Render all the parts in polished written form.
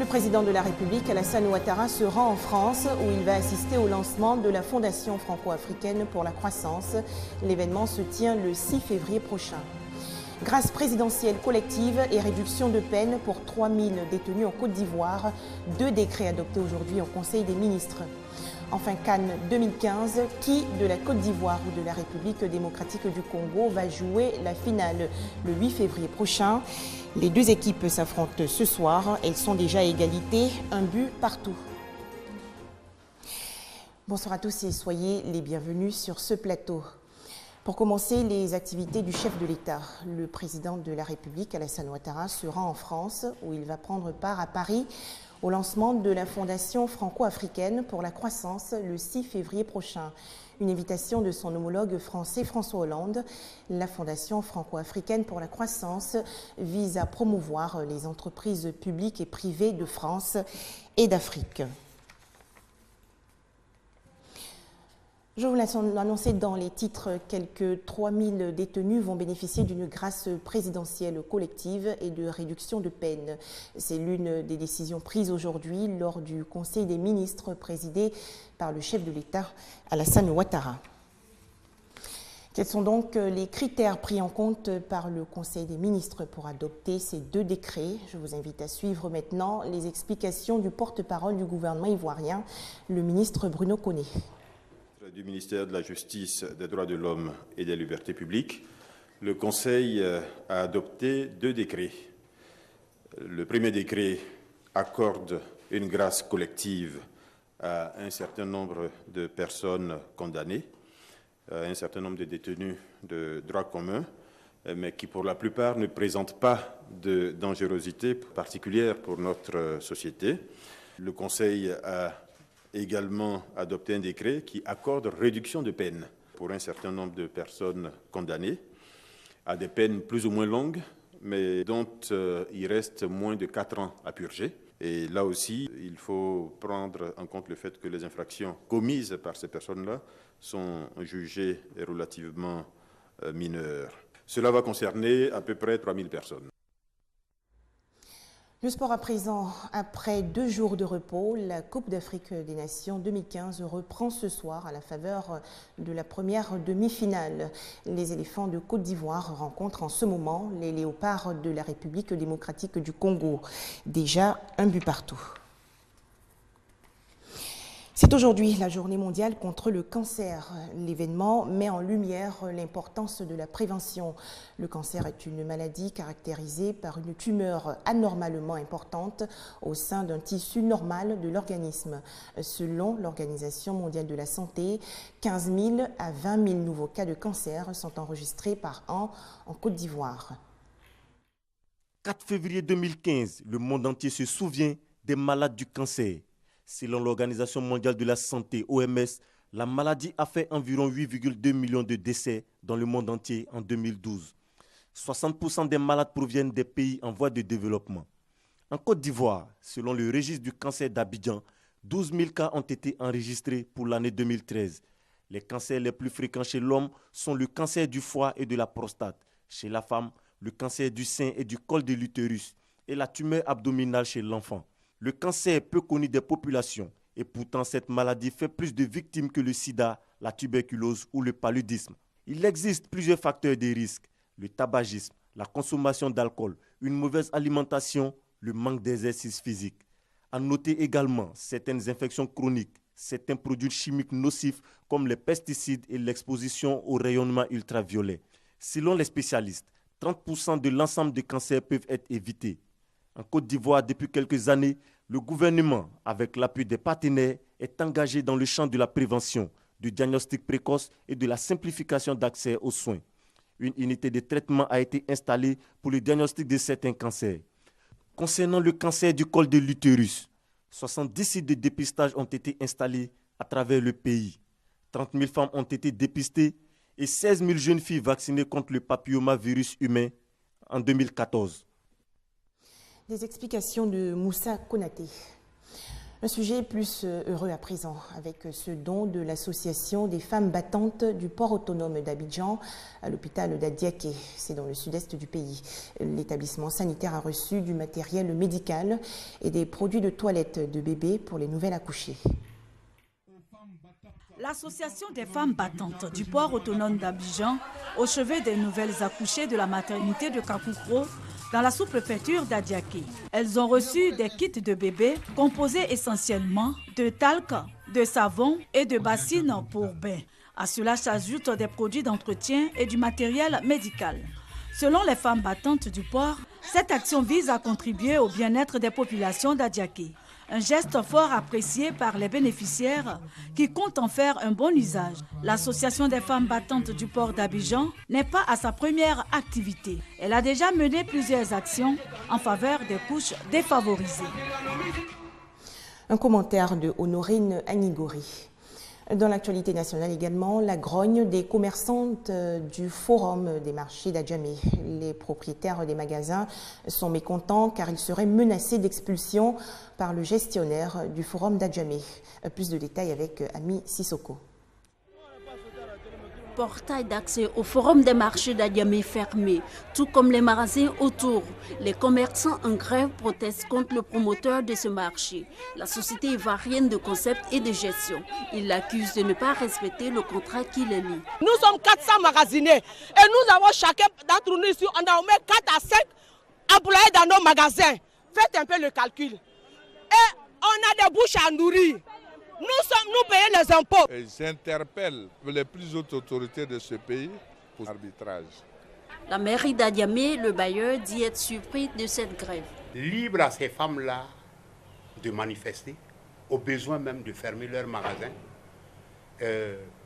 Le président de la République, Alassane Ouattara, se rend en France où il va assister au lancement de la Fondation franco-africaine pour la croissance. L'événement se tient le 6 février prochain. Grâce présidentielle collective et réduction de peine pour 3000 détenus en Côte d'Ivoire, 2 décrets adoptés aujourd'hui au Conseil des ministres. Enfin, Cannes 2015, qui de la Côte d'Ivoire ou de la République démocratique du Congo va jouer la finale le 8 février prochain. Les 2 équipes s'affrontent ce soir. Elles sont déjà à égalité, un but partout. Bonsoir à tous et soyez les bienvenus sur ce plateau. Pour commencer, les activités du chef de l'État. Le président de la République, Alassane Ouattara, se rend en France où il va prendre part à Paris au lancement de la Fondation franco-africaine pour la croissance le 6 février prochain. Une invitation de son homologue français François Hollande. La Fondation franco-africaine pour la croissance vise à promouvoir les entreprises publiques et privées de France et d'Afrique. Je vous l'ai annoncé dans les titres, quelques 3000 détenus vont bénéficier d'une grâce présidentielle collective et de réduction de peine. C'est l'une des décisions prises aujourd'hui lors du Conseil des ministres présidé par le chef de l'État, Alassane Ouattara. Quels sont donc les critères pris en compte par le Conseil des ministres pour adopter ces 2 décrets? Je vous invite à suivre maintenant les explications du porte-parole du gouvernement ivoirien, le ministre Bruno Koné. Du ministère de la Justice, des Droits de l'Homme et des Libertés publiques, le Conseil a adopté 2 décrets. Le premier décret accorde une grâce collective à un certain nombre de personnes condamnées, à un certain nombre de détenus de droit commun, mais qui pour la plupart ne présentent pas de dangerosité particulière pour notre société. Le Conseil a également adopté un décret qui accorde réduction de peine pour un certain nombre de personnes condamnées à des peines plus ou moins longues, mais dont il reste moins de 4 ans à purger. Et là aussi, il faut prendre en compte le fait que les infractions commises par ces personnes-là sont jugées relativement mineures. Cela va concerner à peu près 3000 personnes. Le sport à présent, après 2 jours de repos, la Coupe d'Afrique des Nations 2015 reprend ce soir à la faveur de la première demi-finale. Les éléphants de Côte d'Ivoire rencontrent en ce moment les léopards de la République démocratique du Congo. Déjà un but partout. C'est aujourd'hui la journée mondiale contre le cancer. L'événement met en lumière l'importance de la prévention. Le cancer est une maladie caractérisée par une tumeur anormalement importante au sein d'un tissu normal de l'organisme. Selon l'Organisation mondiale de la santé, 15 000 à 20 000 nouveaux cas de cancer sont enregistrés par an en Côte d'Ivoire. 4 février 2015, le monde entier se souvient des malades du cancer. Selon l'Organisation mondiale de la santé, OMS, la maladie a fait environ 8,2 millions de décès dans le monde entier en 2012. 60% des malades proviennent des pays en voie de développement. En Côte d'Ivoire, selon le registre du cancer d'Abidjan, 12 000 cas ont été enregistrés pour l'année 2013. Les cancers les plus fréquents chez l'homme sont le cancer du foie et de la prostate. Chez la femme, le cancer du sein et du col de l'utérus et la tumeur abdominale chez l'enfant. Le cancer est peu connu des populations et pourtant cette maladie fait plus de victimes que le sida, la tuberculose ou le paludisme. Il existe plusieurs facteurs de risque, le tabagisme, la consommation d'alcool, une mauvaise alimentation, le manque d'exercice physique. À noter également certaines infections chroniques, certains produits chimiques nocifs comme les pesticides et l'exposition au rayonnement ultraviolet. Selon les spécialistes, 30% de l'ensemble des cancers peuvent être évités. En Côte d'Ivoire, depuis quelques années, le gouvernement, avec l'appui des partenaires, est engagé dans le champ de la prévention, du diagnostic précoce et de la simplification d'accès aux soins. Une unité de traitement a été installée pour le diagnostic de certains cancers. Concernant le cancer du col de l'utérus, 70 sites de dépistage ont été installés à travers le pays. 30 000 femmes ont été dépistées et 16 000 jeunes filles vaccinées contre le papillomavirus humain en 2014. Des explications de Moussa Konaté. Un sujet plus heureux à présent, avec ce don de l'association des femmes battantes du port autonome d'Abidjan à l'hôpital d'Adiaké, c'est dans le sud-est du pays. L'établissement sanitaire a reçu du matériel médical et des produits de toilette de bébés pour les nouvelles accouchées. L'association des femmes battantes du port autonome d'Abidjan, au chevet des nouvelles accouchées de la maternité de Kakoukro, dans la sous-préfecture d'Adiaké. Elles ont reçu des kits de bébés composés essentiellement de talc, de savon et de bassines pour bain. À cela s'ajoutent des produits d'entretien et du matériel médical. Selon les femmes battantes du port, cette action vise à contribuer au bien-être des populations d'Adiaké. Un geste fort apprécié par les bénéficiaires qui comptent en faire un bon usage. L'Association des femmes battantes du port d'Abidjan n'est pas à sa première activité. Elle a déjà mené plusieurs actions en faveur des couches défavorisées. Un commentaire de Honorine Anigori. Dans l'actualité nationale également, la grogne des commerçantes du Forum des marchés d'Adjamé. Les propriétaires des magasins sont mécontents car ils seraient menacés d'expulsion par le gestionnaire du Forum d'Adjamé. Plus de détails avec Ami Sissoko. Portail d'accès au forum des marchés d'Adjamé fermé, tout comme les magasins autour. Les commerçants en grève protestent contre le promoteur de ce marché, la société ivoirienne de concept et de gestion. Ils l'accusent de ne pas respecter le contrat qui les lie. Nous sommes 400 magasinés et nous avons chacun d'entre nous ici, on a au moins 4 à 5 employés dans nos magasins. Faites un peu le calcul. Et on a des bouches à nourrir. Nous payons les impôts. J'interpelle les plus hautes autorités de ce pays pour l'arbitrage. La mairie d'Adjamé, le bailleur, dit être surpris de cette grève. Libre à ces femmes-là de manifester, au besoin même de fermer leurs magasins,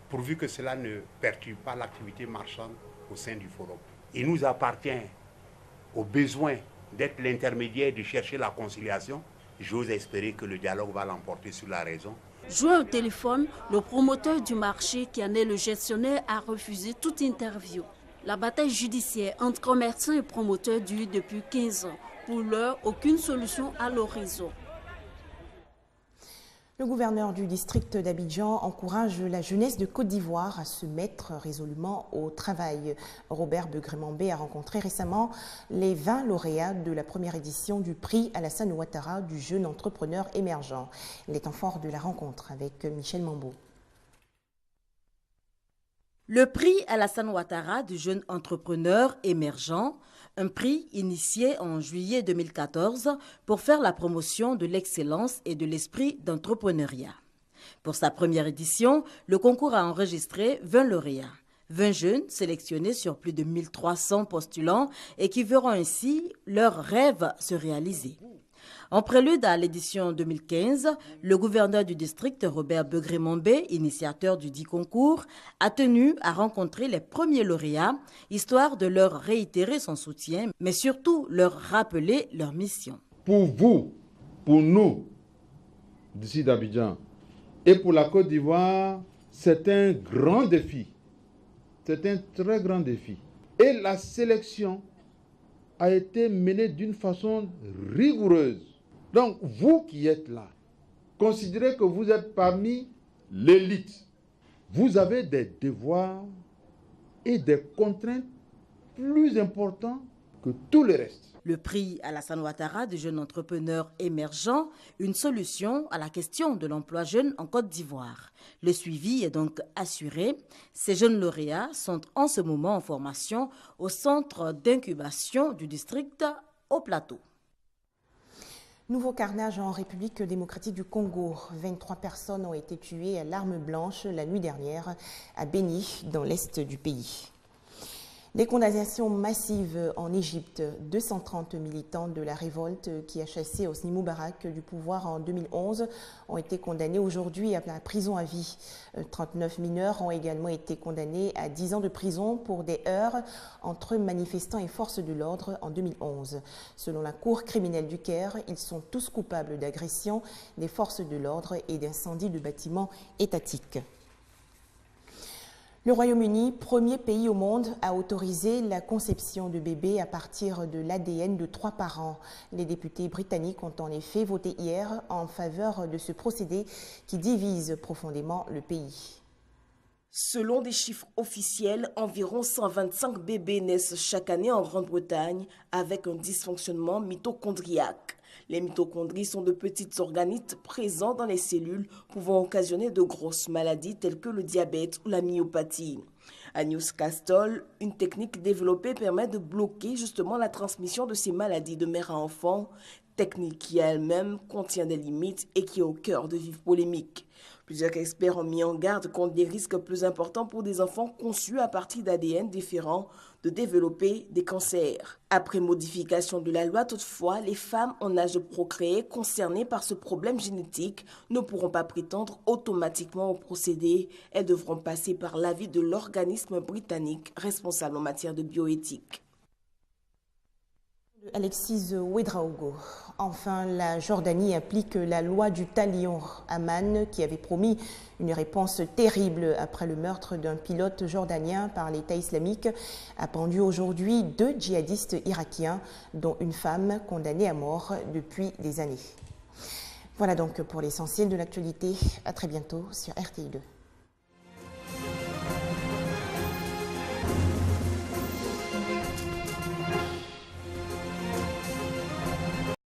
pourvu que cela ne perturbe pas l'activité marchande au sein du forum. Il nous appartient, au besoin d'être l'intermédiaire, de chercher la conciliation. J'ose espérer que le dialogue va l'emporter sur la raison. Joué au téléphone, le promoteur du marché, qui en est le gestionnaire, a refusé toute interview. La bataille judiciaire entre commerçants et promoteurs dure depuis 15 ans. Pour l'heure, aucune solution à l'horizon. Le gouverneur du district d'Abidjan encourage la jeunesse de Côte d'Ivoire à se mettre résolument au travail. Robert Begremambé a rencontré récemment les 20 lauréats de la première édition du prix Alassane Ouattara du jeune entrepreneur émergent. Les temps forts de la rencontre avec Michel Mambo. Le prix Alassane Ouattara du jeune entrepreneur émergent, un prix initié en juillet 2014 pour faire la promotion de l'excellence et de l'esprit d'entrepreneuriat. Pour sa première édition, le concours a enregistré 20 lauréats. 20 jeunes sélectionnés sur plus de 1300 postulants et qui verront ainsi leurs rêves se réaliser. En prélude à l'édition 2015, le gouverneur du district, Robert Begremambé, initiateur du dit concours, a tenu à rencontrer les premiers lauréats, histoire de leur réitérer son soutien, mais surtout leur rappeler leur mission. Pour vous, pour nous, d'ici d'Abidjan, et pour la Côte d'Ivoire, c'est un grand défi. C'est un très grand défi. Et la sélection a été menée d'une façon rigoureuse. Donc, vous qui êtes là, considérez que vous êtes parmi l'élite. Vous avez des devoirs et des contraintes plus importants que tout le reste. Le prix Alassane Ouattara du jeune entrepreneur émergent, une solution à la question de l'emploi jeune en Côte d'Ivoire. Le suivi est donc assuré. Ces jeunes lauréats sont en ce moment en formation au centre d'incubation du district au Plateau. Nouveau carnage en République démocratique du Congo. 23 personnes ont été tuées à l'arme blanche la nuit dernière à Béni, dans l'est du pays. Des condamnations massives en Égypte. 230 militants de la révolte qui a chassé Hosni Moubarak du pouvoir en 2011 ont été condamnés aujourd'hui à la prison à vie. 39 mineurs ont également été condamnés à 10 ans de prison pour des heurts entre manifestants et forces de l'ordre en 2011. Selon la Cour criminelle du Caire, ils sont tous coupables d'agression des forces de l'ordre et d'incendie de bâtiments étatiques. Le Royaume-Uni, premier pays au monde à autoriser la conception de bébés à partir de l'ADN de 3 parents. Les députés britanniques ont en effet voté hier en faveur de ce procédé qui divise profondément le pays. Selon des chiffres officiels, environ 125 bébés naissent chaque année en Grande-Bretagne avec un dysfonctionnement mitochondriaque. Les mitochondries sont de petits organismes présents dans les cellules pouvant occasionner de grosses maladies telles que le diabète ou la myopathie. À Newcastle, une technique développée permet de bloquer justement la transmission de ces maladies de mère à enfant, technique qui elle-même contient des limites et qui est au cœur de vives polémiques. Plusieurs experts ont mis en garde contre des risques plus importants pour des enfants conçus à partir d'ADN différents de développer des cancers. Après modification de la loi, toutefois, les femmes en âge de procréer concernées par ce problème génétique ne pourront pas prétendre automatiquement au procédé. Elles devront passer par l'avis de l'organisme britannique responsable en matière de bioéthique. Alexis Ouedraogo. Enfin, la Jordanie applique la loi du talion. Amman, qui avait promis une réponse terrible après le meurtre d'un pilote jordanien par l'État islamique, a pendu aujourd'hui 2 djihadistes irakiens, dont une femme condamnée à mort depuis des années. Voilà donc pour l'essentiel de l'actualité. À très bientôt sur RTI2.